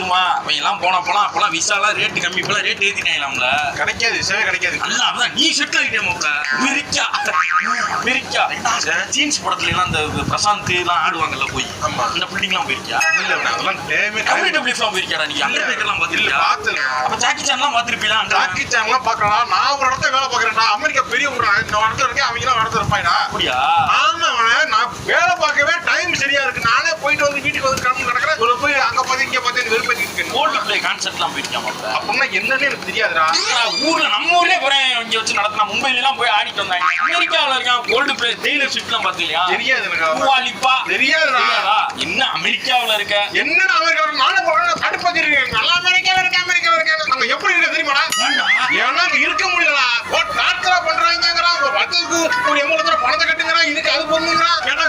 வச்சிருமா அவன் எல்லாம் போனப்பலாம் அப்பெல்லாம் விசாலாம் ரேட்டு கம்மி இப்பெல்லாம் ரேட் ஏத்திட்டாங்களாம்ல கிடைக்காது விசாவே கிடைக்காது அதான் நீ செட் ஆகிட்டே மாப்ள மிரிக்கா ஜீன்ஸ் படத்துல எல்லாம் இந்த பிரசாந்த் எல்லாம் ஆடுவாங்கல்ல போய் ஆமா இந்த பில்டிங்லாம் போயிருக்கியா இல்ல அதெல்லாம் டைமே கம்யூனிட்டிலாம் போயிருக்கியாடா நீ அந்த பேக்கெல்லாம் பாத்திருக்கியா அப்ப ஜாக்கி சான்லாம் பாத்திருப்பீங்களா ஜாக்கி சான்லாம் பாக்குறா நான் ஒரு இடத்துல வேலை பாக்குறேன்டா அமெரிக்கா பெரிய ஊரா இந்த இடத்துல இருக்கேன் அவங்க எல்லாம் இடத்துல இருப்பாங்கடா அப்படியா ஆமா நான் வேலை பார்க்கவே டைம் சரியா இருக்கு நானே போயிட்டு வந்து வீட்டுக்கு வந்து கிளம்பி நடக்கிறேன் ஒரு போய் அங்க பார்த்து இங்க பார்த்து வெறுப்பேத்தி இருக்கேன் கோல்டு பிளே கான்செப்ட்லாம் போயிருக்கியா மாப்ள அப்படின்னா என்னன்னு எனக்கு தெரியாதுடா ஊர்ல நம்ம ஊர்லயே போறேன் இங்க வச்சு நடத்தினா மும்பைல எல்லாம் போய் ஆடிட்டு வந்தாங்க அமெரிக்காவுல இருக்கான் கோல்டு பிளே டீலர்ஷிப்லாம் பாத்தீங்களா தெரியாது எனக்கு தெரியாதுடா என்ன அமெரிக்காவுல இருக்க என்னடா அமெரிக்காவுல நானே போறேன் கடுப்பாத்தி இருக்கேன் நல்லா அமெரிக்காவுல இருக்க அங்க எப்படி இருக்கு தெரியுமாடா ஏன்னா இருக்க முடியலடா டாக்டரா பண்றாங்கங்கறா ஒரு வருஷத்துக்கு ஒரு எவ்வளவு பணத்தை கட்டுங்கறா இதுக்கு அது பண்ணுங்கறா ஏன்னா